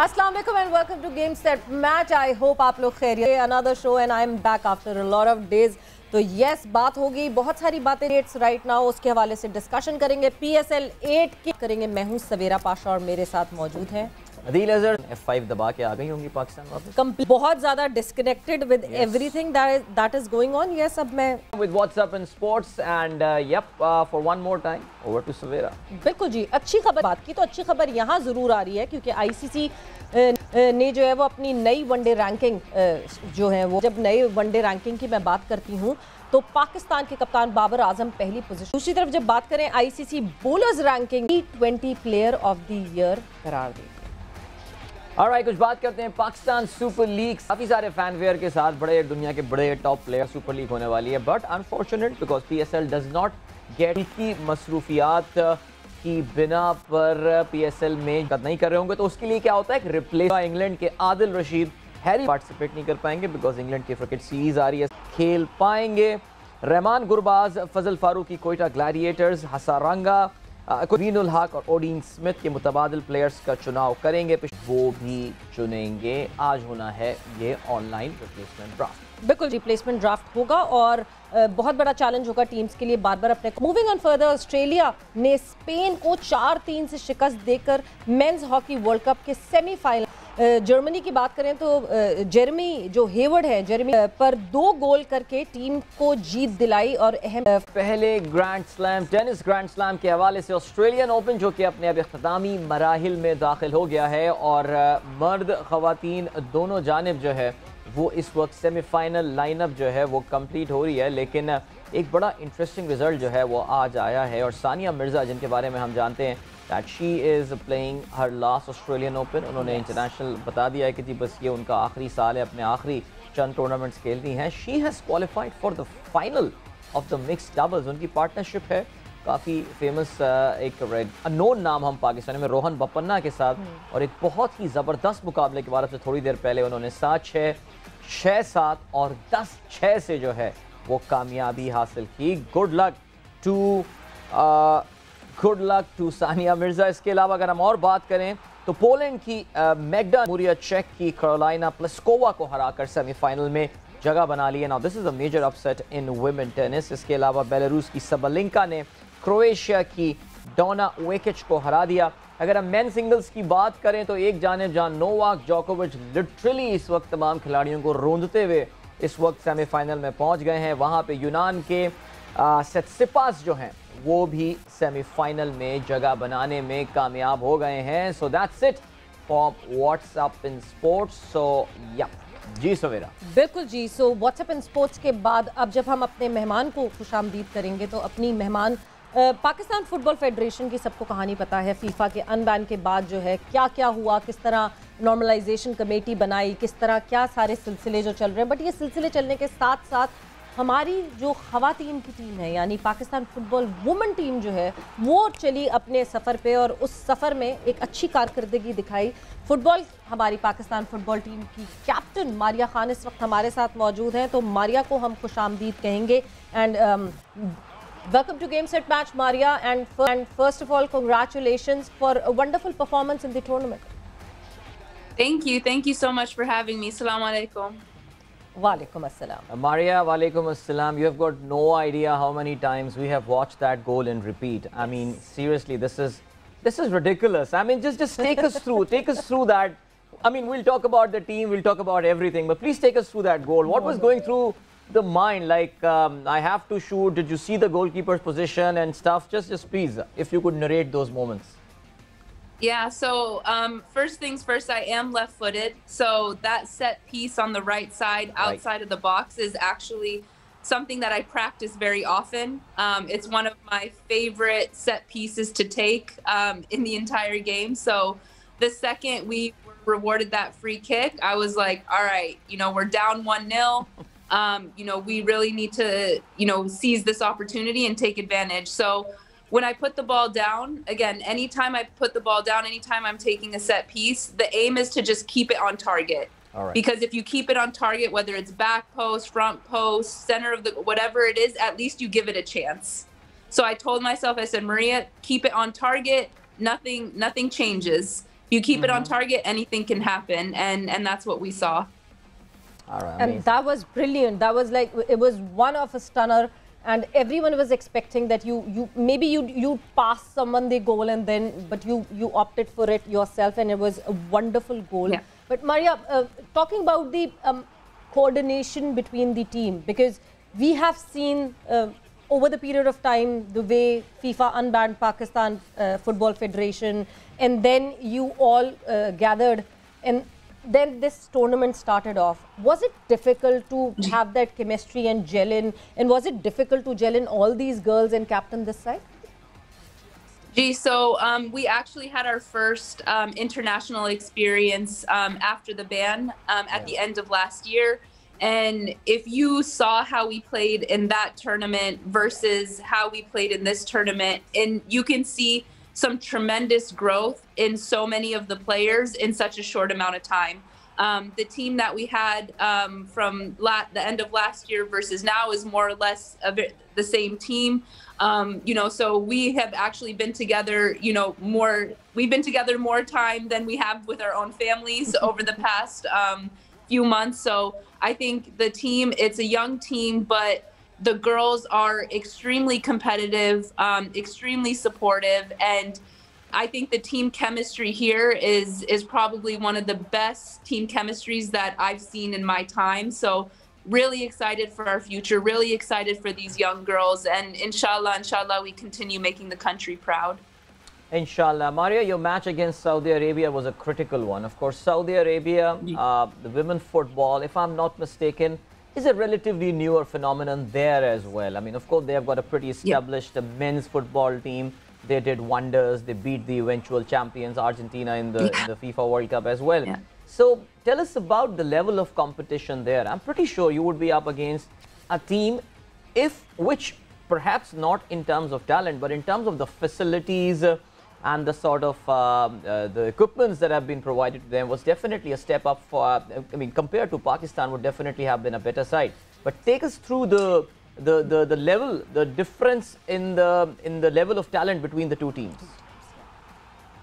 Assalamu alaikum and welcome to Game Set Match. I hope आप लोग खैरियत। Another show and I am back after a lot of days. तो yes, बात होगी, बहुत सारी बातें रेट्स राइट नाउ उसके हवाले से डिस्कशन करेंगे। PSL 8 की करेंगे। मैं हूँ सवेरा पाशा और मेरे साथ मौजूद हैं अदील अजहर। F5 दबा के आ गई होंगी पाकिस्तान वापस। बहुत ज़्यादा disconnected with everything that is going on. Yes, अब मैं with what's up in sports and for one more time over to सवेरा। बिल्कुल जी, अच्छी खबर बात की तो अच्छी खबर यहाँ ज़रूर आ रही है क्योंकि ICC ने जो है वो अपनी नई वनडे रैंकिंग जो है वो, जब नई वनडे रैंकिंग की मैं बात करती हूँ तो पाकिस्तान के कप्तान बाबर आजम पहली पोजीशन। दूसरी तरफ जब बात करें ICC bowlers ranking, T20 player of the year करार दी। ऑलराइट, कुछ बात करते हैं पाकिस्तान सुपर लीग। काफ़ी सारे फैनवेयर के साथ बड़े दुनिया के बड़े टॉप प्लेयर सुपर लीग होने वाली है, but unfortunate because PSL does not gate की मसरूफियात की बिना पर PSL में नहीं कर रहे होंगे तो उसके लिए क्या होता है, एक रिप्लेस। इंग्लैंड के आदिल रशीद हैरी पार्टिसिपेट नहीं कर पाएंगे बिकॉज इंग्लैंड की क्रिकेट सीरीज आ रही है, खेल पाएंगे। रहमान गुरबाज, फजल फारूकी कोयटा ग्लैडिएटर्स, हसारंगा, वीनुल हक और ओडीन स्मिथ के मुतबादिल प्लेयर्स का चुनाव करेंगे, वो भी चुनेंगे। आज होना है ये ऑनलाइन रिप्लेसमेंट ड्राफ्ट। बिल्कुल, रिप्लेसमेंट ड्राफ्ट होगा और बहुत बड़ा चैलेंज होगा टीम्स के लिए बार बार अपने। मूविंग ऑन फर्दर, ऑस्ट्रेलिया ने स्पेन को 4-3 से शिकस्त देकर मेंस हॉकी वर्ल्ड कप के सेमीफाइनल। जर्मनी की बात करें तो जेरेमी जो हेवर्ड है, जेरेमी पर 2 गोल करके टीम को जीत दिलाई। और अहम पहले grand slam, tennis grand slam के हवाले से ऑस्ट्रेलियन ओपन जो कि अपने अब इख्तितामी मराहिल में दाखिल हो गया है और मर्द ख़वातीन दोनों जानिब जो है वो इस वक्त सेमीफाइनल लाइनअप जो है वो कंप्लीट हो रही है। लेकिन एक बड़ा इंटरेस्टिंग रिजल्ट जो है वो आज आया है और सानिया मिर्ज़ा, जिनके बारे में हम जानते हैं that she is playing her last Australian open, उन्होंने इंटरनेशनल बता दिया है कि जी बस ये उनका आखिरी साल है, अपने आखिरी चंद टूर्नामेंट्स खेलती हैं। She has qualified for the final of the mixed doubles. उनकी पार्टनरशिप है काफ़ी फेमस, एक अननोन नाम हम पाकिस्तानी में, रोहन बपन्ना के साथ, और एक बहुत ही ज़बरदस्त मुकाबले के बारे में थोड़ी देर पहले उन्होंने 7-6, 6-7 और 10-6 से जो है वो कामयाबी हासिल की। Good luck to Sania Mirza. इसके अलावा अगर हम और बात करें तो पोलैंड की मैग्डा मुरिया चेक की कैरोलिना प्लिस्कोवा को हराकर सेमीफाइनल में जगह बना ली है। Now this is a major upset in women tennis. इसके अलावा बेलारूस की सबलिंका ने क्रोएशिया की डोना वेकिच को हरा दिया। अगर हम मेन सिंगल्स की बात करें तो एक जानिब जहां नोवाक जोकोविच लिटरली इस वक्त तमाम खिलाड़ियों को रोंदते हुए इस वक्त सेमीफाइनल में पहुंच गए हैं, वहां पे यूनान के सित्सिपास जो हैं वो भी सेमीफाइनल में जगह बनाने में कामयाब हो गए हैं। So that's it for what's up in sports. So yeah जी सवेरा। बिल्कुल जी, सो व्हाट्सएप इन स्पोर्ट्स के बाद अब जब हम अपने मेहमान को खुशामदीद करेंगे तो अपनी मेहमान पाकिस्तान फुटबॉल फेडरेशन की सबको कहानी पता है। फीफा के अनबैन के बाद जो है क्या क्या हुआ, किस तरह नॉर्मलाइजेशन कमेटी बनाई, किस तरह क्या सारे सिलसिले जो चल रहे हैं। बट ये सिलसिले चलने के साथ साथ हमारी जो ख़वातीन की टीम है यानी पाकिस्तान फुटबॉल वुमेन टीम जो है वो चली अपने सफ़र पे और उस सफ़र में एक अच्छी कारकर्दगी दिखाई। फुटबॉल हमारी पाकिस्तान फुटबॉल टीम की कैप्टन मारिया खान इस वक्त हमारे साथ मौजूद हैं, तो मारिया को हम खुशामदीद कहेंगे। And welcome to Game Set Match, Maria, and first of all congratulations for a wonderful performance in the tournament. Thank you so much for having me. Assalamu alaikum. Walaikum assalam. Maria, walaikum assalam. You have got no idea how many times we have watched that goal in repeat. I mean, seriously, this is ridiculous. I mean, just take us through that. I mean, we'll talk about the team, we'll talk about everything, but please take us through that goal. What was going through the mind? Like, I have to shoot. Did you see the goalkeeper's position and stuff? Just please, if you could narrate those moments. Yeah, so first things first, I am left-footed. So that set piece on the right side, outside of the box, is actually something that I practice very often. It's one of my favorite set pieces to take in the entire game. So the second we were rewarded that free kick, I was like, all right, we're down 1-0. We really need to, seize this opportunity and take advantage. So when I put the ball down, again, anytime I put the ball down, anytime I'm taking a set piece, the aim is to just keep it on target. All right. Because if you keep it on target, whether it's back post, front post, center of the, whatever it is, at least you give it a chance. So I told myself, I said, Maria, keep it on target. Nothing changes. you keep it on target, anything can happen, and that's what we saw. All right, and that was brilliant. That was like, it was one of a stunner, and everyone was expecting that you pass someone the goal, and then but you opted for it yourself, and it was a wonderful goal. Yeah. But Maria, talking about the coordination between the team, because we have seen over the period of time the way FIFA unbanned Pakistan Football Federation, and then you all gathered, and then this tournament started off. Was it difficult to have that chemistry and gel in, and was it difficult to gel in all these girls and captain this side? So we actually had our first international experience after the ban at the end of last year. And if you saw how we played in that tournament versus how we played in this tournament, and you can see some tremendous growth in so many of the players in such a short amount of time. The team that we had from the end of last year versus now is more or less the same team. So we have actually been together, we've been together more time than we have with our own families over the past few months. So I think the team, it's a young team, but the girls are extremely competitive, extremely supportive, and I think the team chemistry here is probably one of the best team chemistries that I've seen in my time. So really excited for our future, really excited for these young girls, and inshallah, we continue making the country proud. Inshallah. Maria, your match against Saudi Arabia was a critical one. Of course, Saudi Arabia, the women's football, if I'm not mistaken, is a relatively newer phenomenon there as well. I mean, of course, they have got a pretty established men's football team. They did wonders. They beat the eventual champions, Argentina, in the FIFA World Cup as well. Yeah. So tell us about the level of competition there. I'm pretty sure you would be up against a team, which perhaps not in terms of talent, but in terms of the facilities and the sort of the equipments that have been provided to them was definitely a step up for, I mean, compared to Pakistan would definitely have been a better side. But take us through the level, the difference in the level of talent between the two teams.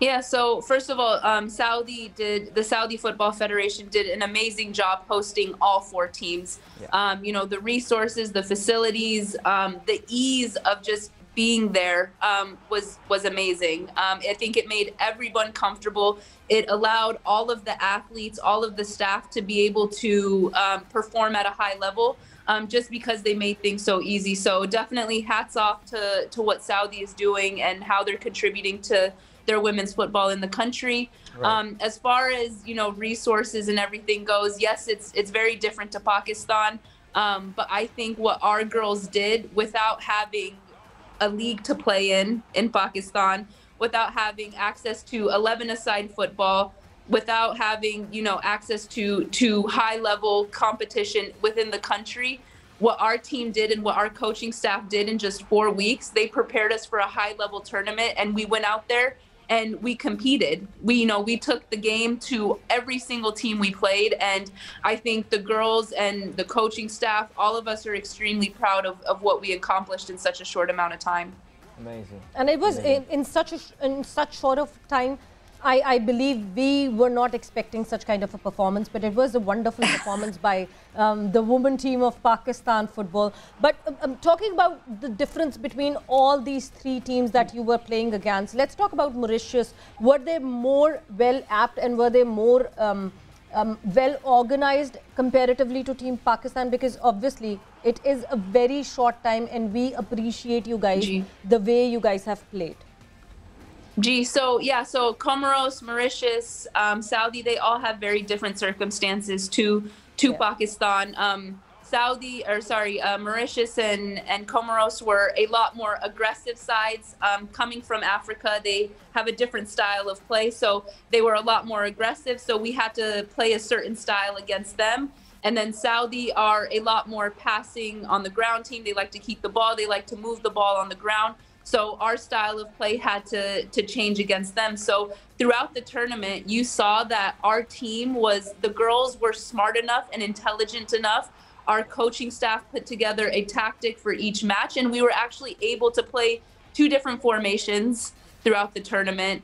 Yeah, so first of all, the Saudi Football Federation did an amazing job hosting all four teams. Yeah. The resources, the facilities, the ease of just being there was amazing. I think it made everyone comfortable. It allowed all of the athletes, all of the staff to be able to perform at a high level. Just because they made things so easy. So definitely hats off to what Saudi is doing and how they're contributing to their women's football in the country. Right. As far as, resources and everything goes, yes, it's very different to Pakistan. But I think what our girls did without having a league to play in Pakistan, without having access to 11-a-side football, without having, access to high-level competition within the country, what our team did and what our coaching staff did in just 4 weeks, they prepared us for a high-level tournament, and we went out there and we competed. We took the game to every single team we played, and I think the girls and the coaching staff, all of us are extremely proud of what we accomplished in such a short amount of time. Amazing. And it was in such short of time. I believe we were not expecting such kind of a performance, but it was a wonderful performance by the women team of Pakistan football. But talking about the difference between all these three teams that you were playing against, let's talk about Mauritius. Were they more well-apt and were they more well-organized comparatively to Team Pakistan? Because obviously it is a very short time and we appreciate you guys, the way you guys have played. So Comoros, Mauritius, Saudi, they all have very different circumstances to Pakistan. Mauritius and Comoros were a lot more aggressive sides. Coming from Africa, they have a different style of play, so they were a lot more aggressive. So we had to play a certain style against them. And then Saudi are a lot more passing on the ground team. They like to keep the ball. They like to move the ball on the ground. So our style of play had to change against them. So throughout the tournament, you saw that our team the girls were smart enough and intelligent enough. Our coaching staff put together a tactic for each match, and we were actually able to play 2 different formations throughout the tournament.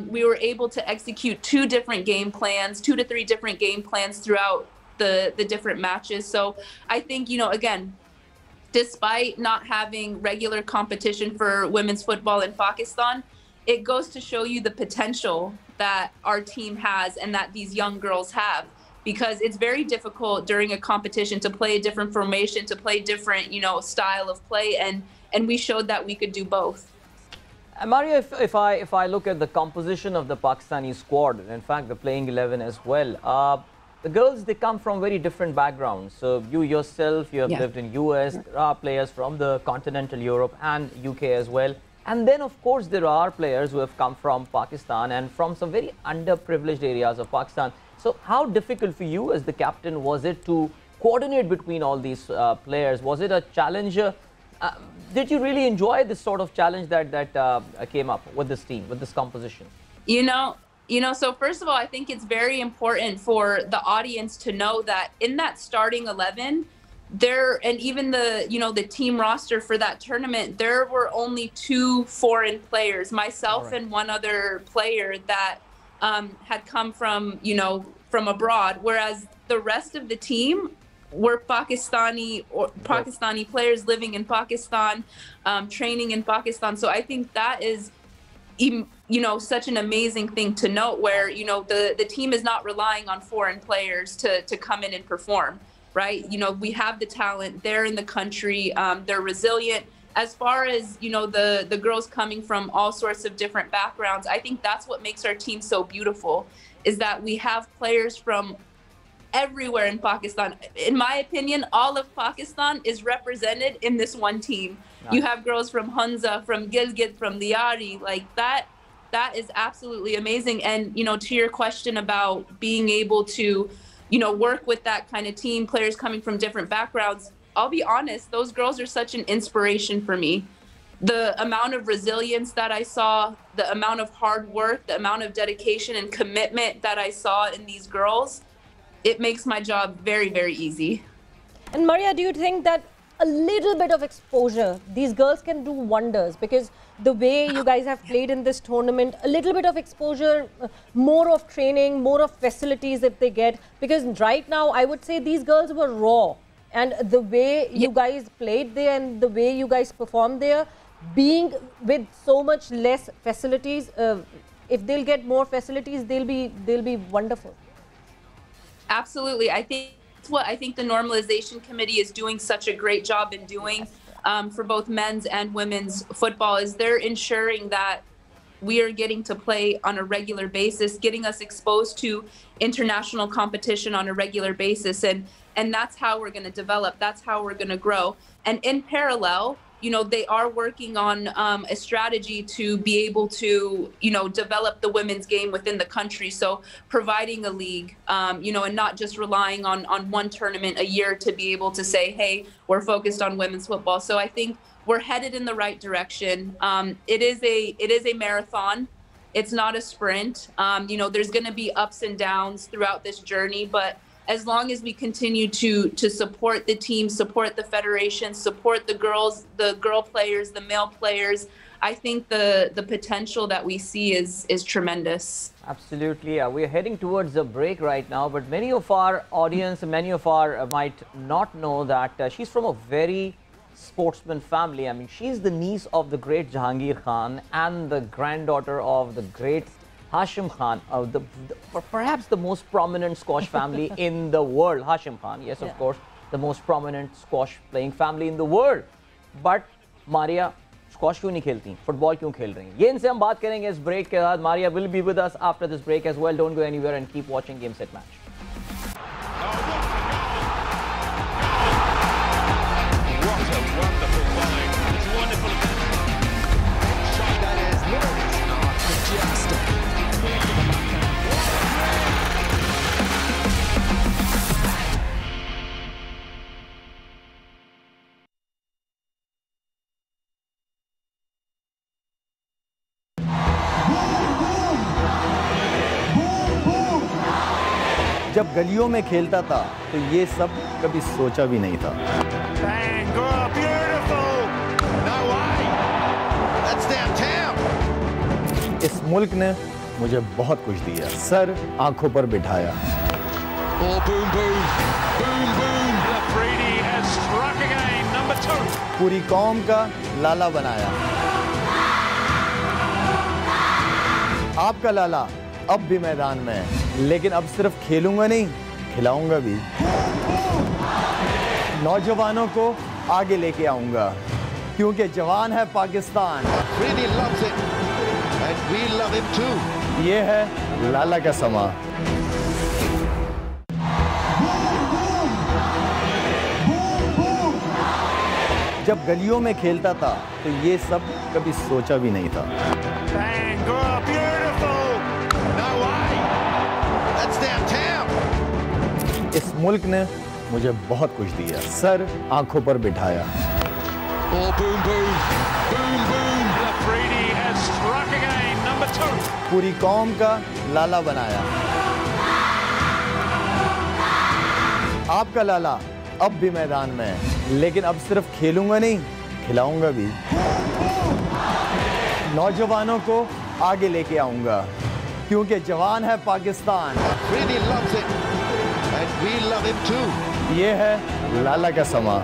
We were able to execute 2 to 3 game plans throughout the different matches. So I think, you know, again, despite not having regular competition for women's football in Pakistan, it goes to show you the potential that our team has and that these young girls have, because it's very difficult during a competition to play a different formation, to play different, you know, style of play, and we showed that we could do both. Maria, if I look at the composition of the Pakistani squad, and in fact the playing 11 as well, the girls, they come from very different backgrounds. So you yourself, you have lived in US, there are players from the continental Europe and UK as well. And then, of course, there are players who have come from Pakistan and from some very underprivileged areas of Pakistan. So how difficult for you as the captain was it to coordinate between all these players? Was it a challenge? Did you really enjoy this sort of challenge that came up with this team, with this composition? You know, so first of all, I think it's very important for the audience to know that in that starting 11, and even the, you know, the team roster for that tournament, there were only 2 foreign players, myself and one other player that had come from, you know, from abroad, whereas the rest of the team were Pakistani players living in Pakistan, training in Pakistan. So I think that is, you know, such an amazing thing to note, where, you know, the team is not relying on foreign players to come in and perform, right? You know, we have the talent, they're in the country, they're resilient. As far as, you know, the girls coming from all sorts of different backgrounds, I think that's what makes our team so beautiful, is that we have players from everywhere in Pakistan. In my opinion, all of Pakistan is represented in this one team. Nice. You have girls from Hunza, from Gilgit, from Liari, like that is absolutely amazing. And, you know, to your question about being able to, you know, work with that kind of team, players coming from different backgrounds, I'll be honest, those girls are such an inspiration for me. The amount of resilience that I saw, the amount of hard work, the amount of dedication and commitment that I saw in these girls, it makes my job very, very easy. And Maria, do you think that a little bit of exposure, these girls can do wonders? Because the way you guys have played in this tournament, a little bit of exposure, more of training, more of facilities if they get. Because right now, I would say these girls were raw. And the way you guys played there and the way you guys performed there, being with so much less facilities, if they'll get more facilities, they'll be wonderful. Absolutely. I think that's what I think the normalization committee is doing such a great job in doing for both men's and women's football, is they're ensuring that we are getting to play on a regular basis, getting us exposed to international competition on a regular basis. And that's how we're going to develop. That's how we're going to grow. And in parallel, you know, they are working on a strategy to be able to, you know, develop the women's game within the country. So providing a league, you know, and not just relying on one tournament a year to be able to say, hey, we're focused on women's football. So I think we're headed in the right direction. It is a marathon. It's not a sprint. You know, there's going to be ups and downs throughout this journey, but as long as we continue to support the team, support the federation, support the girl players, the male players, I think the potential that we see is tremendous. Absolutely. We're heading towards a break right now, but many of our audience, many of our might not know that she's from a very sportsman family. I mean, she's the niece of the great Jahangir Khan and the granddaughter of the great Hashim Khan, perhaps the most prominent squash family in the world. Hashim Khan, yes, of course, the most prominent squash playing family in the world. But Maria, squash क्यों नहीं खेलती, football क्यों खेल रही हैं? ये इनसे हम बात करेंगे इस break के बाद. Maria will be with us after this break as well. Don't go anywhere and keep watching Game Set Match. What a wonderful volley! It's wonderful. Shot that is majestic. जब गलियों में खेलता था तो ये सब कभी सोचा भी नहीं था. Bang! Oh, beautiful! No way! That's downtown. इस मुल्क ने मुझे बहुत कुछ दिया, सर आंखों पर बिठाया। Oh, boom, boom, boom, boom. Afridi has struck again, number 2. पूरी कौम का लाला बनाया। आपका लाला अब भी मैदान में है, लेकिन अब सिर्फ खेलूंगा नहीं, खिलाऊंगा भी। नौजवानों को आगे लेके आऊंगा, क्योंकि जवान है Pakistan. Really loves it, and we love him too. ये है लाला का समा। जब गलियों में खेलता था तो ये सब कभी सोचा भी नहीं था। Bang, go, beautiful. No way. That's downtown. इस मुल्क ने मुझे बहुत कुछ दिया, सर आंखों पर बिठाया। Oh, boom, boom, boom, boom. Afridi has struck again, number 2. पूरी कौम का लाला बनाया। आपका लाला अब भी मैदान में है, लेकिन अब सिर्फ खेलूंगा नहीं, खिलाऊंगा भी। नौजवानों को आगे लेके आऊंगा, क्योंकि जवान है Pakistan. Really loves it, and we love him too. ये है लाला का समा।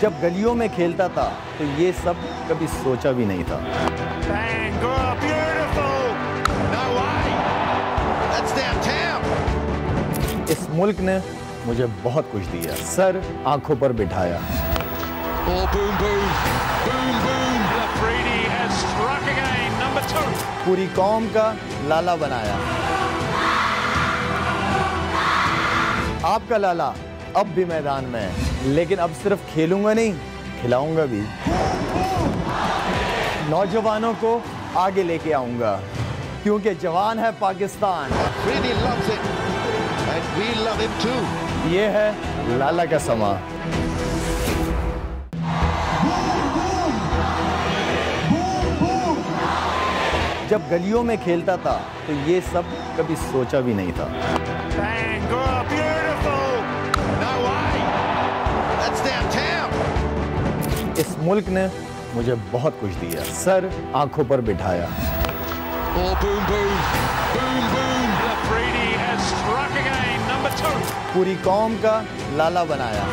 जब गलियों में खेलता था तो ये सब कभी सोचा भी नहीं था। Bang, go, beautiful. No way. That's downtown. इस मुल्क ने मुझे बहुत कुछ दिया, सर आंखों पर बिठाया। Oh, boom, boom, boom, boom. Afridi has struck again, number 2. पूरी कौम का लाला बनाया। आपका लाला अब भी मैदान में है, लेकिन अब सिर्फ खेलूंगा नहीं, खिलाऊंगा भी। नौजवानों को आगे लेके आऊंगा, क्योंकि जवान है Pakistan. Really loves it, and we love him too. ये है लाला का समा। जब गलियों में खेलता था तो ये सब कभी सोचा भी नहीं था। Bang, go, beautiful. No way. That's downtown. इस मुल्क ने मुझे बहुत कुछ दिया, सर आंखों पर बिठाया। Oh, boom, boom, boom, boom. Afridi has struck again, number 2. पूरी कौम का लाला बनाया।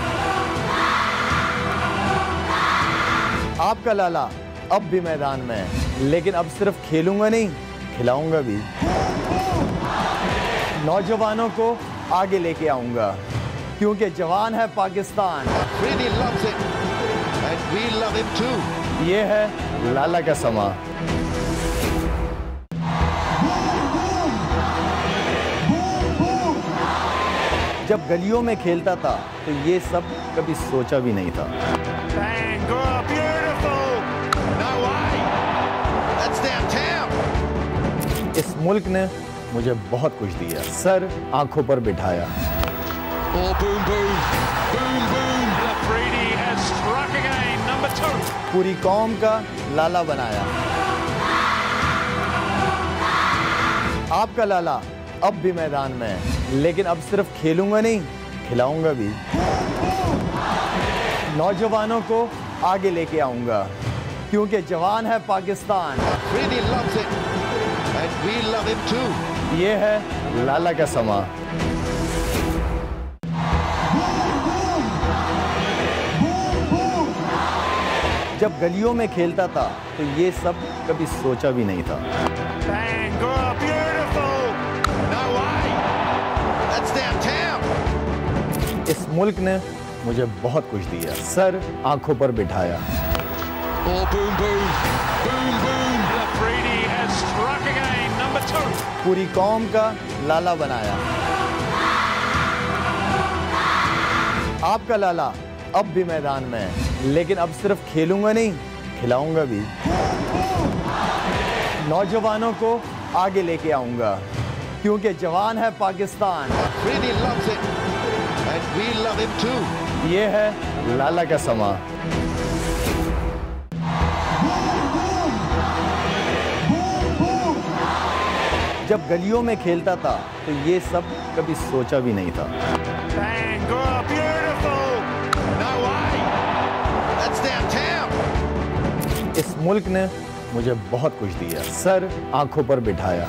आपका लाला अब भी मैदान में है, लेकिन अब सिर्फ खेलूंगा नहीं, खिलाऊंगा भी। नौजवानों को आगे लेके आऊंगा, क्योंकि जवान है Pakistan. Really loves it, and we love him too. ये है लाला का समा। जब गलियों में खेलता था तो ये सब कभी सोचा भी नहीं था। Bang, go, beautiful. No way. That's downtown. इस मुल्क ने मुझे बहुत कुछ दिया, सर आंखों पर बिठाया। Oh, boom, boom, boom, boom. Afridi has struck again, number 2. पूरी कौम का लाला बनाया। आपका लाला अब भी मैदान में है, लेकिन अब सिर्फ खेलूंगा नहीं, खिलाऊंगा भी। नौजवानों को आगे लेके आऊंगा, क्योंकि जवान है Pakistan. Really loves it, and we love him too. ये है लाला का समा। जब गलियों में खेलता था तो ये सब कभी सोचा भी नहीं था। Bang, go, beautiful. No way. That's downtown. इस मुल्क ने मुझे बहुत कुछ दिया, सर आंखों पर बिठाया। Oh, boom, boom, boom, boom. Afridi has struck again, number 2. पूरी कौम का लाला बनाया। आपका लाला अब भी मैदान में है, लेकिन अब सिर्फ खेलूंगा नहीं, खिलाऊंगा भी। नौजवानों को आगे लेके आऊंगा, क्योंकि जवान है Pakistan. Really loves it, and we love him too. ये है लाला का समा। जब गलियों में खेलता था तो ये सब कभी सोचा भी नहीं था। Bang, go, beautiful. No way. इस मुल्क ने मुझे बहुत कुछ दिया, सर आंखों पर बिठाया।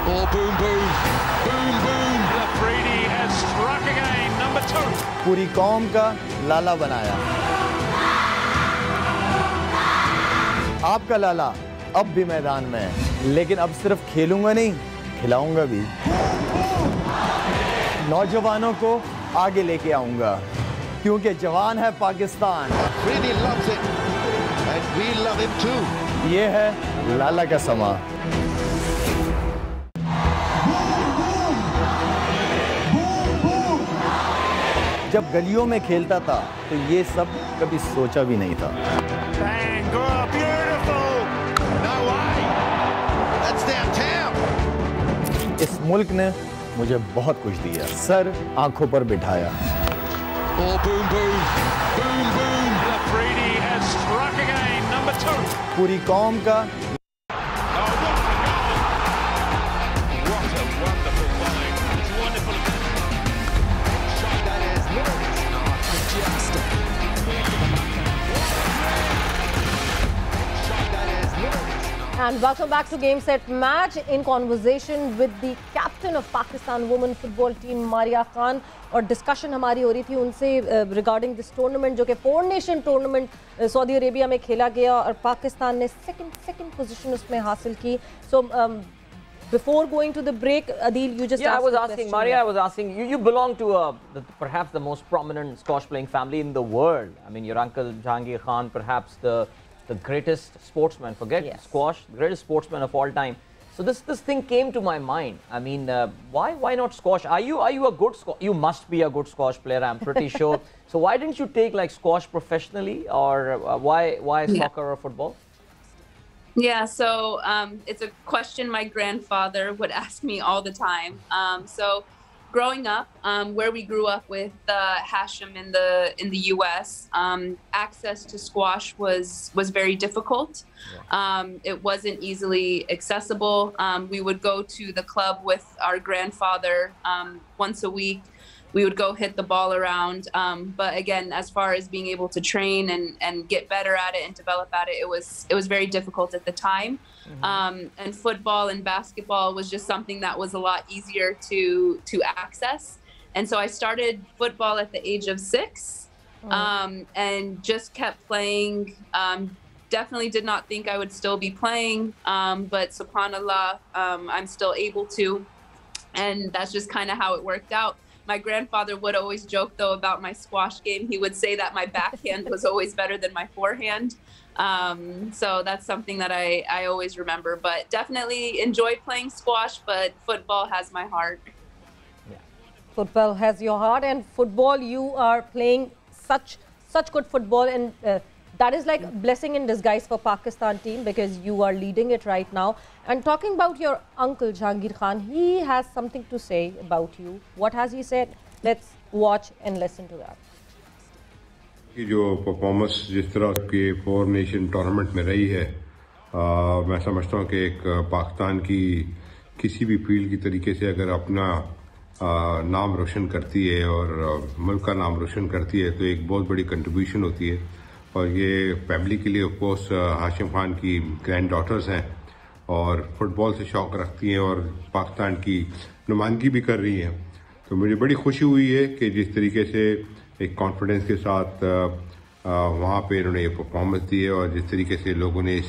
Oh, boom, boom, boom, boom. Afridi has struck again, number 2. पूरी कौम का लाला बनाया। आपका लाला अब भी मैदान में है, लेकिन अब सिर्फ खेलूंगा नहीं, खिलाऊंगा भी। नौजवानों को आगे लेके आऊंगा, क्योंकि जवान है Pakistan. Really loves it, and we love him too. ये है लाला का समा। जब गलियों में खेलता था तो ये सब कभी सोचा भी नहीं था। Bang, oh, beautiful. No way. That's downtown. इस मुल्क ने मुझे बहुत कुछ दिया, सर आंखों पर बिठाया। Oh, boom, boom, boom, boom. Afridi has struck again, number 2. पूरी कौम का Oh, what a goal. What a wonderful volley. It's wonderful. That is majestic. That is majestic. And welcome back to Game Set Match in conversation with the captain of Pakistan women football team Maria Khan. और discussion हमारी हो रही थी उनसे regarding this tournament जो कि 4 nation tournament Saudi Arabia में खेला गया और पाकिस्तान ने सेकंड पोजीशन उसमें हासिल की। सो before going to the break, Adeel, you just I asked was the asking, question. Maria, I was asking, you belong to perhaps the most prominent squash playing family in the world. I mean, your uncle Jahangir Khan, perhaps the greatest sportsman, forget squash, the greatest sportsman of all time. So this thing came to my mind. I mean, why not squash? Are you a good squash? You must be a good squash player, I'm pretty sure. So why didn't you take like squash professionally, or why soccer or football? Yeah, so it's a question my grandfather would ask me all the time. So growing up, where we grew up with Hashim in the US, access to squash was very difficult. It wasn't easily accessible. We would go to the club with our grandfather once a week. We would go hit the ball around. But again, as far as being able to train and get better at it and develop at it, it was very difficult at the time. And football and basketball was just something that was a lot easier to access. And so I started football at the age of 6 and just kept playing. Definitely did not think I would still be playing, but subhanAllah, I'm still able to. And that's just kind of how it worked out. My grandfather would always joke, though, about my squash game. He would say that my backhand was always better than my forehand. So that's something that I always remember. But definitely enjoy playing squash, but football has my heart. Yeah. Football has your heart, and football, you are playing such good football, and that is like a blessing in disguise for Pakistan team, because you are leading it right now. And talking about your uncle Jahangir Khan, he has something to say about you. What has he said? Let's watch and listen to that. जो performance जिस तरह के 4 nation tournament में रही है, मैं समझता हूँ कि एक पाकिस्तान की किसी भी फील्ड की तरीके से अगर अपना नाम रोशन करती है और मुल्क का नाम रोशन करती है, तो एक बहुत बड़ी कंट्रीब्यूशन होती है। और ये फैमिली के लिए ऑफ कोर्स हाशिम खान की ग्रैंड डॉटर्स हैं और फुटबॉल से शौक़ रखती हैं और पाकिस्तान की नुमाइंदगी भी कर रही हैं। तो मुझे बड़ी खुशी हुई है कि जिस तरीके से एक कॉन्फिडेंस के साथ वहाँ पे इन्होंने ये परफॉर्मेंस दी है और जिस तरीके से लोगों ने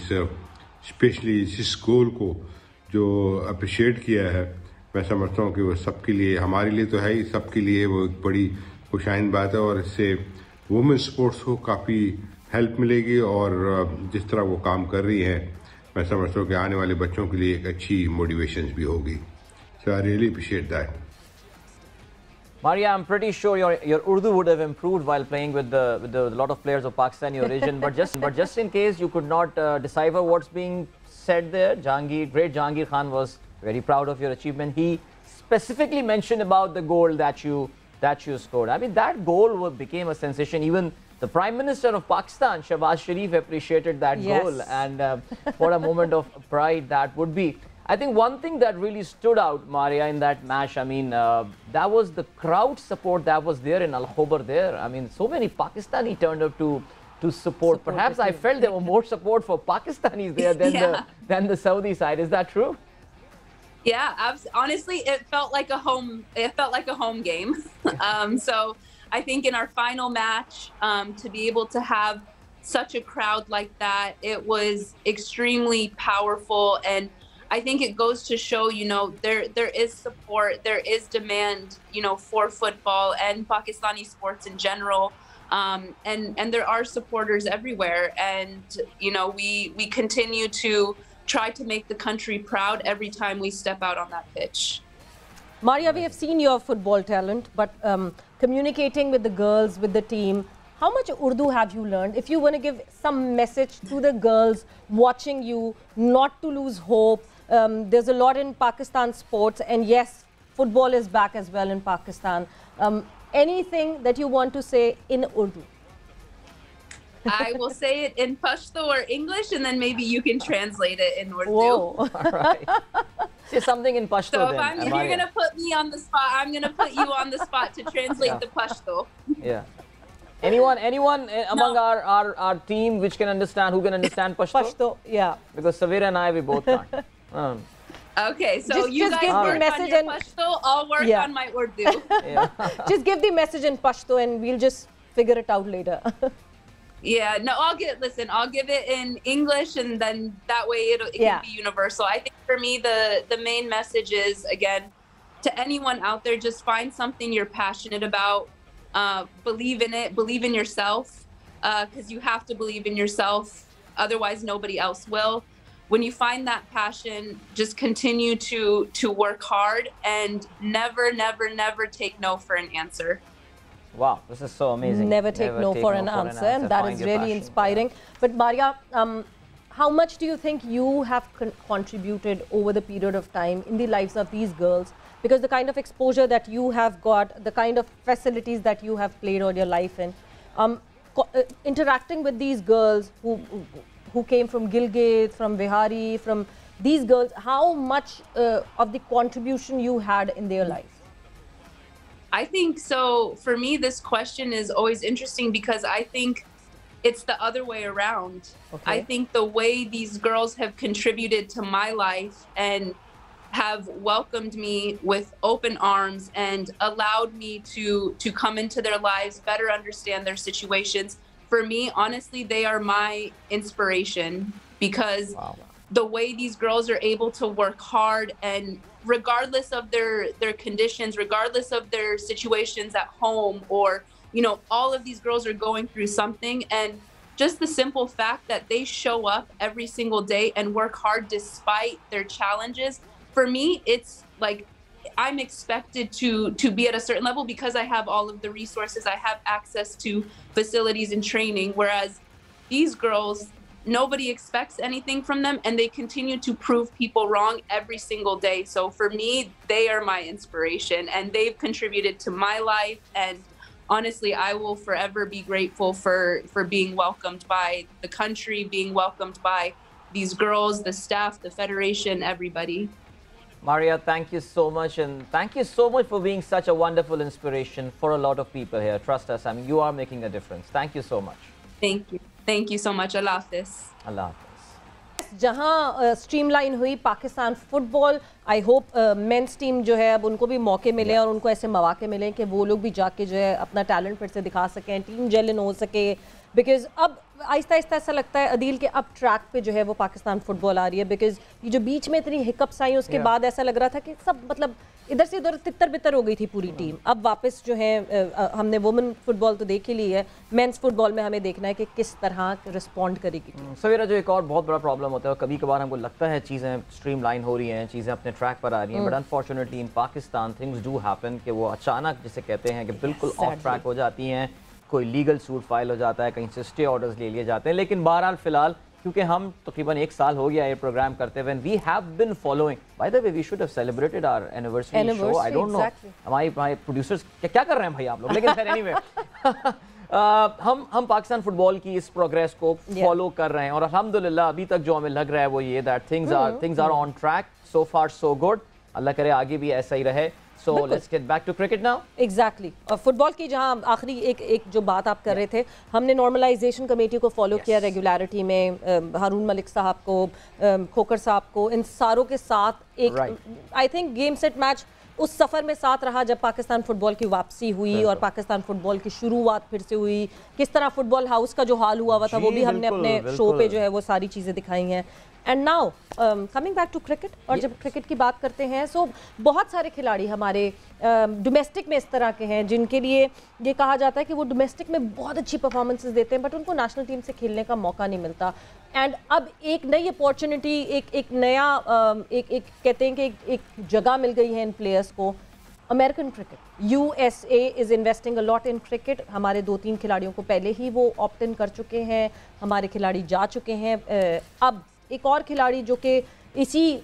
स्पेशली इस गोल को जो अप्रिशिएट किया है, मैं समझता हूँ कि वो सबके लिए, हमारे लिए तो है ही, सबके लिए वो एक बड़ी खुशाइन बात है और इससे वुमेन स्पोर्ट्स को काफ़ी हेल्प मिलेगी और जिस तरह वो काम कर रही हैं, मैं समझता हूँ कि आने वाले बच्चों के लिए एक अच्छी मोटिवेशन भी होगी। So I really appreciate that. Maria, I'm pretty sure your Urdu would have improved while playing with the lot of players of Pakistani origin. But just in case you could not decipher what's being said there, great Jahangir Khan was very proud of your achievement. He specifically mentioned about the goal that you scored. I mean, that goal became a sensation. Even the Prime Minister of Pakistan, Shahbaz Sharif, appreciated that goal, and what a moment of pride that would be. I think one thing that really stood out, Maria, in that match, I mean, that was the crowd support that was there in Al Khobar there. I mean, so many Pakistani turned up to to support. Perhaps I felt there were more support for Pakistanis there than the Saudi side. Is that true? Yeah, honestly, it felt like a home game. So I think in our final match, to be able to have such a crowd like that, it was extremely powerful. And I think it goes to show, you know, there is support, there is demand, you know, for football and Pakistani sports in general. And there are supporters everywhere. And, you know, we continue to try to make the country proud every time we step out on that pitch. Maria, we have seen your football talent, but communicating with the girls, with the team, how much Urdu have you learned? If you want to give some message to the girls watching you, not to lose hope. There's a lot in Pakistan sports, and yes, football is back as well in Pakistan. Anything that you want to say in Urdu? I will say it in Pashto or English, and then maybe you can translate it in Urdu. Whoa. All right. Say something in Pashto So then. if you're going to put me on the spot, I'm going to put you on the spot to translate the Pashto. Yeah. Anyone among our team who can understand Pashto? Pashto, yeah. Because Sawera and I, we both can't. Okay, so you just guys give the work message on your and Pashto, I'll work on my Urdu. Yeah. Just give the message in Pashto and we'll just figure it out later. Yeah, no, I'll give it in English, and then that way it can be universal. I think for me, the main message is, again, to anyone out there, just find something you're passionate about. Believe in it, believe in yourself, because you have to believe in yourself, otherwise nobody else will. When you find that passion, just continue to work hard and never, never, never take no for an answer. Wow, this is so amazing. Never take no for an answer, and that is really inspiring. But Maria, how much do you think you have contributed over the period of time in the lives of these girls? Because the kind of exposure that you have got, the kind of facilities that you have played all your life in, interacting with these girls who came from Gilgit, from Bihari, from these girls, how much of the contribution you had in their life? I think so. For me, this question is always interesting because I think it's the other way around. Okay. I think the way these girls have contributed to my life and have welcomed me with open arms and allowed me to come into their lives, better understand their situations. For me, honestly, they are my inspiration because the way these girls are able to work hard, and regardless of their conditions, regardless of their situations at home, or, you know, all of these girls are going through something, and just the simple fact that they show up every single day and work hard despite their challenges, for me, it's like I'm expected to be at a certain level because I have all of the resources, I have access to facilities and training, whereas these girls, nobody expects anything from them, and they continue to prove people wrong every single day. So for me, they are my inspiration, and they've contributed to my life. And honestly, I will forever be grateful for being welcomed by the country, being welcomed by these girls, the staff, the federation, everybody. Maria, thank you so much, and thank you so much for being such a wonderful inspiration for a lot of people here. Trust us, I mean, you are making a difference. Thank you so much. Thank you. Thank you so much. Allah Hafiz. Allah Hafiz. जहाँ streamline हुई Pakistan football, I hope men's team जो है अब उनको भी मौके मिले और उनको ऐसे मौके मिले कि वो लोग भी जाके जो है अपना टैलेंट फिर से दिखा सकें, टीम जेलन हो सके। बिकॉज अब आहिस्ता आहिस्ता ऐसा लगता है अदील के अब ट्रैक पे जो है वो पाकिस्तान फुटबॉल आ रही है। बिकॉज ये जो बीच में इतनी हिकअप्स आई उसके बाद ऐसा लग रहा था कि सब मतलब इधर से उधर तितर बितर हो गई थी पूरी टीम। अब वापस जो है हमने वुमेन फुटबॉल तो देख ही ली है, मेंस फुटबॉल में हमें देखना है कि किस तरह रिस्पॉन्ड करेगी। सवेरा, जो एक और बहुत बड़ा प्रॉब्लम होता है, कभी कभार हमको लगता है चीज़ें स्ट्रीमलाइन हो रही हैं, चीज़ें अपने ट्रैक पर आ रही हैं, but unfortunately in Pakistan things do happen कि वो अचानक जिसे कहते हैं कि बिल्कुल ऑफ ट्रैक हो जाती हैं, कोई लीगल सूट फाइल हो जाता है, कहीं से स्टे ऑर्डर्स ले लिए जाते हैं। लेकिन बहरहाल फ़िलहाल क्योंकि हम तकरीबन 1 साल हो गया ये प्रोग्राम करते हुए, we have been following, by the way we should have celebrated our anniversary show. I don't know हमारे प्रोड्यूसर्स क्या कर रहे हैं भाई आप लोग, लेकिन खैर एनीवे हम पाकिस्तान फुटबॉल की इस प्रोग्रेस को फॉलो कर रहे हैं और अल्हम्दुलिल्लाह अभी तक जो हमें लग रहा है वो ये that things are on track, so far so good. अल्लाह करे आगे भी ऐसा ही रहे। So let's get back to cricket now. Exactly. और फुटबॉल की जहाँ आखिरी एक जो बात आप कर रहे थे, हमने नॉर्मलाइजेशन कमेटी को फॉलो किया रेगुलरिटी में, हारून मलिक साहब को, खोकर साहब को, इन सारों के साथ एक I think game set match उस सफ़र में साथ रहा जब पाकिस्तान फुटबॉल की वापसी हुई और पाकिस्तान फुटबॉल की शुरुआत फिर से हुई, किस तरह फुटबॉल हाउस का जो हाल हुआ था वो भी हमने अपने शो पे जो है वो सारी चीज़ें दिखाई हैं। And now coming back to cricket, और जब क्रिकेट की बात करते हैं सो बहुत सारे खिलाड़ी हमारे डोमेस्टिक में इस तरह के हैं जिनके लिए ये कहा जाता है कि वो डोमेस्टिक में बहुत अच्छी परफॉर्मेंसेस देते हैं बट उनको नेशनल टीम से खेलने का मौका नहीं मिलता। एंड अब एक नई अपॉर्चुनिटी, एक नया एक कहते हैं कि एक जगह मिल गई है इन प्लेयर्स को, American cricket. USA is investing a lot in cricket. हमारे 2-3 खिलाड़ियों को पहले ही वो ऑप्ट इन कर चुके हैं, हमारे खिलाड़ी जा चुके हैं। अब एक और खिलाड़ी जो कि इसी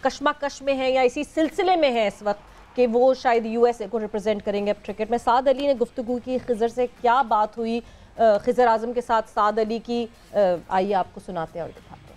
कशमकश में है या इसी सिलसिले में है इस वक्त कि वो शायद USA को रिप्रेजेंट करेंगे अब क्रिकेट में। साद अली ने गुफ्तगू की, खिज़र से क्या बात हुई, खिज़र आज़म के साथ साद अली की, आइए आपको सुनाते हैं और दिखाते हैं।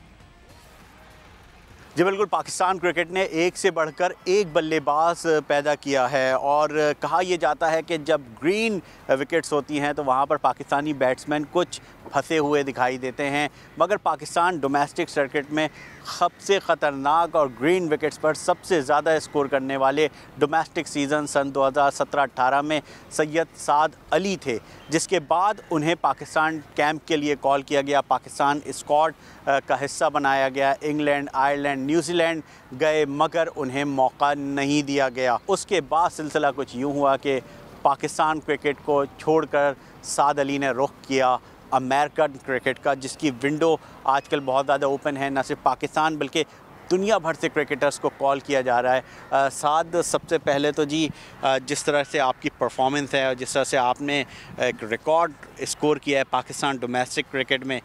जी बिल्कुल, पाकिस्तान क्रिकेट ने एक से बढ़कर एक बल्लेबाज पैदा किया है और कहा यह जाता है कि जब ग्रीन विकेट्स होती हैं तो वहाँ पर पाकिस्तानी बैट्समैन कुछ फंसे हुए दिखाई देते हैं, मगर पाकिस्तान डोमेस्टिक सर्किट में सबसे ख़तरनाक और ग्रीन विकेट्स पर सबसे ज़्यादा स्कोर करने वाले डोमेस्टिक सीज़न सन 2017-18 में सैयद साद अली थे, जिसके बाद उन्हें पाकिस्तान कैंप के लिए कॉल किया गया, पाकिस्तान स्क्वाड का हिस्सा बनाया गया, इंग्लैंड, आयरलैंड, न्यूजीलैंड गए मगर उन्हें मौका नहीं दिया गया। उसके बाद सिलसिला कुछ यूँ हुआ कि पाकिस्तान क्रिकेट को छोड़कर साद अली ने रुख किया अमेरिकन क्रिकेट का, जिसकी विंडो आजकल बहुत ज़्यादा ओपन है। न सिर्फ पाकिस्तान बल्कि दुनिया भर से क्रिकेटर्स को कॉल किया जा रहा है। साद, सबसे पहले तो जी जिस तरह से आपकी परफॉर्मेंस है और जिस तरह से आपने एक रिकॉर्ड स्कोर किया है पाकिस्तान डोमेस्टिक क्रिकेट में,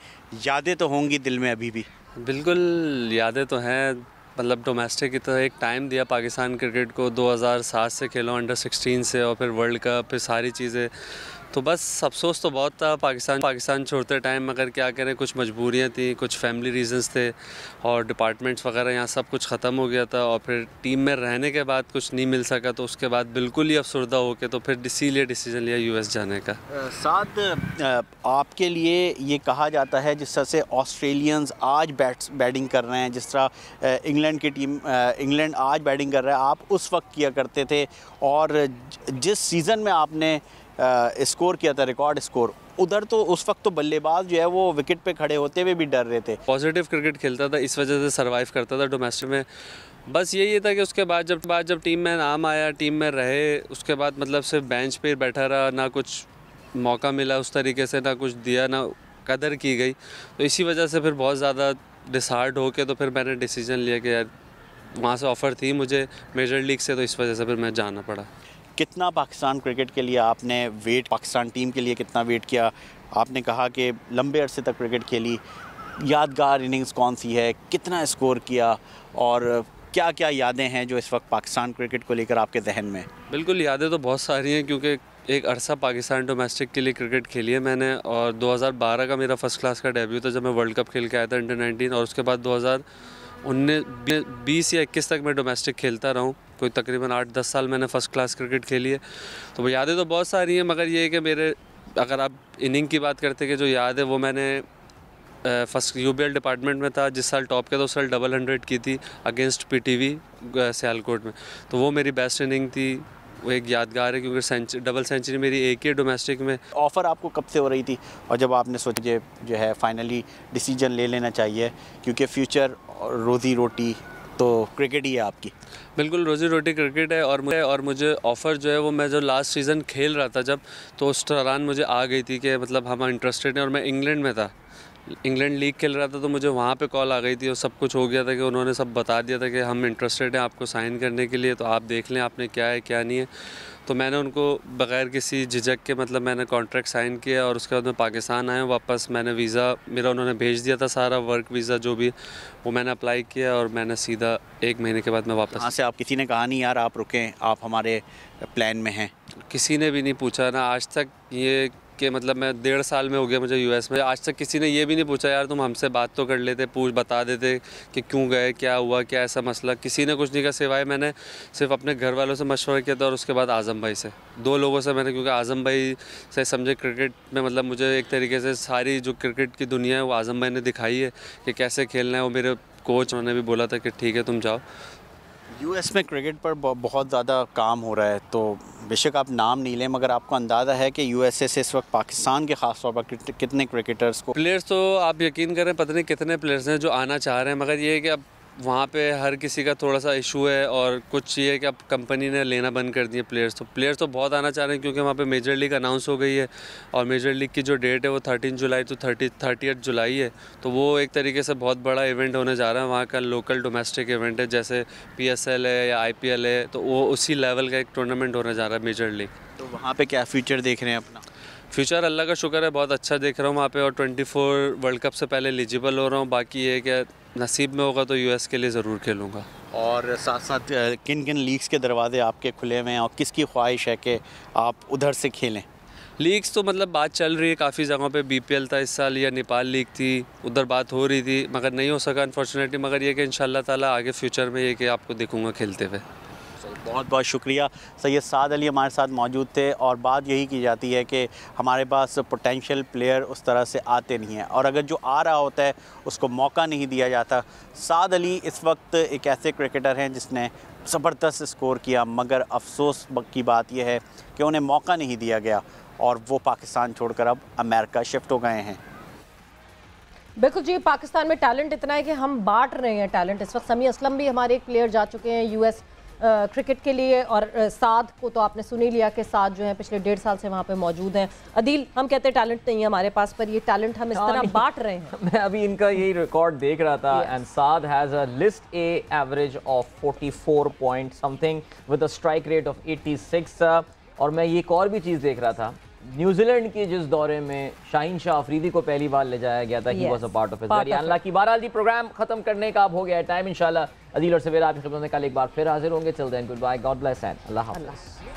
यादें तो होंगी दिल में अभी भी? बिल्कुल यादें तो हैं, मतलब डोमेस्टिक की तरह एक टाइम दिया पाकिस्तान क्रिकेट को, 2007 से खेलो अंडर 16 से और फिर वर्ल्ड कप, फिर सारी चीज़ें, तो बस अफसोस तो बहुत था पाकिस्तान छोड़ते टाइम, मगर क्या करें, कुछ मजबूरियां थी, कुछ फैमिली रीजंस थे और डिपार्टमेंट्स वगैरह यहाँ सब कुछ ख़त्म हो गया था और फिर टीम में रहने के बाद कुछ नहीं मिल सका, तो उसके बाद बिल्कुल ही अफसरदा होके तो फिर इसीलिए डिसीजन लिया US जाने का। साथ आपके लिए ये कहा जाता है जिस तरह से ऑस्ट्रेलियंस आज बैटिंग कर रहे हैं, जिस तरह इंग्लैंड की टीम इंग्लैंड आज बैटिंग कर रहा है, आप उस वक्त किया करते थे और जिस सीज़न में आपने स्कोर किया था रिकॉर्ड स्कोर, उधर तो उस वक्त तो बल्लेबाज जो है वो विकेट पे खड़े होते हुए भी डर रहे थे। पॉजिटिव क्रिकेट खेलता था, इस वजह से सरवाइव करता था डोमेस्टिक में। बस यही था कि उसके बाद जब टीम में नाम आया, टीम में रहे, उसके बाद मतलब सिर्फ बेंच पे बैठा रहा, ना कुछ मौका मिला उस तरीके से, ना कुछ दिया, ना कदर की गई, तो इसी वजह से फिर बहुत ज़्यादा डिसहार्ड होके तो फिर मैंने डिसीजन लिया कि यार वहाँ से ऑफ़र थी मुझे मेजर लीग से, तो इस वजह से फिर मैं जाना पड़ा। कितना पाकिस्तान क्रिकेट के लिए आपने वेट, पाकिस्तान टीम के लिए कितना वेट किया? आपने कहा कि लंबे अरसे तक क्रिकेट खेली, यादगार इनिंग्स कौन सी है, कितना स्कोर किया और क्या क्या यादें हैं जो इस वक्त पाकिस्तान क्रिकेट को लेकर आपके जहन में? बिल्कुल, यादें तो बहुत सारी हैं क्योंकि एक अरसा पाकिस्तान डोमेस्टिक के लिए क्रिकेट खेली है मैंने, और 2012 का मेरा फ़र्स्ट क्लास का डेब्यू था जब मैं वर्ल्ड कप खेल के आया था अंडर 19, और उसके बाद 2019 या 21 तक मैं डोमेस्टिक खेलता रहा हूँ, कोई तकरीबन 8-10 साल मैंने फ़र्स्ट क्लास क्रिकेट खेली है। तो वो यादें तो बहुत सारी हैं, मगर ये है कि मेरे, अगर आप इनिंग की बात करते कि जो याद है वो मैंने फर्स्ट UBL डिपार्टमेंट में था, जिस साल टॉप किया तो उस साल डबल 100 की थी अगेंस्ट PTV सियालकोट में, तो वो मेरी बेस्ट इनिंग थी, वो एक यादगार है क्योंकि डबल सेंचुरी मेरी एक ही डोमेस्टिक में। ऑफ़र आपको कब से हो रही थी और जब आपने सोचा जो है फाइनली डिसीजन ले लेना चाहिए, क्योंकि फ्यूचर रोज़ी रोटी तो क्रिकेट ही है आपकी? बिल्कुल, रोज़ी रोटी क्रिकेट है, और मुझे ऑफ़र जो है वो मैं जो लास्ट सीज़न खेल रहा था जब, तो उस दौरान मुझे आ गई थी कि मतलब हम इंटरेस्टेड हैं, और मैं इंग्लैंड में था, इंग्लैंड लीग खेल रहा था, तो मुझे वहाँ पे कॉल आ गई थी और सब कुछ हो गया था कि उन्होंने सब बता दिया था कि हम इंटरेस्टेड हैं आपको साइन करने के लिए, तो आप देख लें आपने क्या है क्या नहीं है। तो मैंने उनको बग़ैर किसी झिझक के मतलब मैंने कॉन्ट्रैक्ट साइन किया, और उसके बाद मैं पाकिस्तान आया वापस, मैंने वीज़ा मेरा उन्होंने भेज दिया था सारा, वर्क वीज़ा जो भी, वो मैंने अप्लाई किया और मैंने सीधा 1 महीने के बाद मैं वापस। यहाँ से आप किसी ने कहा नहीं यार आप रुकें, आप हमारे प्लान में हैं? किसी ने भी नहीं पूछा ना आज तक, ये के मतलब मैं 1.5 साल में हो गया मुझे यूएस में, आज तक किसी ने ये भी नहीं पूछा यार तुम हमसे बात तो कर लेते, बता देते कि क्यों गए, क्या हुआ, क्या ऐसा मसला, किसी ने कुछ नहीं कहा सिवाय मैंने सिर्फ अपने घर वालों से मशवरा किया था और उसके बाद आज़म भाई से, 2 लोगों से मैंने, क्योंकि आज़म भाई से समझे क्रिकेट में मतलब मुझे एक तरीके से सारी जो क्रिकेट की दुनिया है वो आज़म भाई ने दिखाई है कि कैसे खेलना है। वो मेरे कोच उन्होंने भी बोला था कि ठीक है तुम जाओ। यूएस में क्रिकेट पर बहुत ज़्यादा काम हो रहा है, तो बेशक आप नाम नहीं लें मगर आपको अंदाज़ा है कि यूएसए से इस वक्त पाकिस्तान के ख़ास तौर पर कितने क्रिकेटर्स को, प्लेयर्स तो आप यकीन करें पता नहीं कितने प्लेयर्स हैं जो आना चाह रहे हैं, मगर ये है कि अब वहाँ पे हर किसी का थोड़ा सा इशू है और कुछ ये है कि अब कंपनी ने लेना बंद कर दिए प्लेयर्स तो बहुत आना चाह रहे हैं क्योंकि वहाँ पे मेजर लीग अनाउंस हो गई है और मेजर लीग की जो डेट है वो 13 जुलाई तो 30 जुलाई है, तो वो एक तरीके से बहुत बड़ा इवेंट होने जा रहा है। वहाँ का लोकल डोमेस्टिक इवेंट है, जैसे PSL है या IPL है, तो वो उसी लेवल का एक टूर्नामेंट होने जा रहा है मेजर लीग। तो वहाँ पर क्या फ्यूचर देख रहे हैं अपना? फ्यूचर अल्लाह का शुक्र है बहुत अच्छा देख रहा हूँ वहाँ पे, और 24 वर्ल्ड कप से पहले एलिजिबल हो रहा हूँ। बाकी ये कि नसीब में होगा तो US के लिए ज़रूर खेलूँगा। और साथ साथ किन किन लीग्स के दरवाजे आपके खुले हुए हैं और किसकी ख्वाहिश है कि आप उधर से खेलें? लीग्स तो मतलब बात चल रही है काफ़ी जगहों पे, BPL था इस साल या नेपाल लीग थी, उधर बात हो रही थी मगर नहीं हो सका अनफॉर्चुनेटली। मगर ये कि इंशाल्लाह ताला आगे फ्यूचर में ये कि आपको देखूँगा खेलते हुए। बहुत बहुत शुक्रिया। सैयद साद अली हमारे साथ मौजूद थे और बात यही की जाती है कि हमारे पास पोटेंशियल प्लेयर उस तरह से आते नहीं हैं और अगर जो आ रहा होता है उसको मौका नहीं दिया जाता। साद अली इस वक्त एक ऐसे क्रिकेटर हैं जिसने ज़बरदस्त स्कोर किया मगर अफसोस की बात यह है कि उन्हें मौका नहीं दिया गया और वो पाकिस्तान छोड़कर अब अमेरिका शिफ्ट हो गए हैं। बिल्कुल जी, पाकिस्तान में टैलेंट इतना है कि हम बांट रहे हैं टैलेंट। इस वक्त समी असलम भी हमारे एक प्लेयर जा चुके हैं US क्रिकेट के लिए और साद को तो आपने सुन ही लिया कि साद जो है पिछले 1.5 साल से वहाँ पे मौजूद हैं। अदील, हम कहते हैं टैलेंट नहीं है हमारे पास, पर ये टैलेंट हम इस तरह बांट रहे हैं। मैं अभी इनका यही रिकॉर्ड देख रहा था and Saad has a list A average of 44 point something with a strike rate of 86। और मैं ये एक और भी चीज़ देख रहा था, न्यूजीलैंड के जिस दौरे में शाह अफरीदी को पहली बार ले जाया गया था, he was a part of it. Very unlucky. बहरहाल जी प्रोग्राम खत्म करने का अब हो गया है टाइम। इंशाल्लाह अदील और सवेरा आपकी खिदमत में कल एक बार फिर हाजिर होंगे। Till then goodbye, God bless and अल्लाह हाफ़िज़।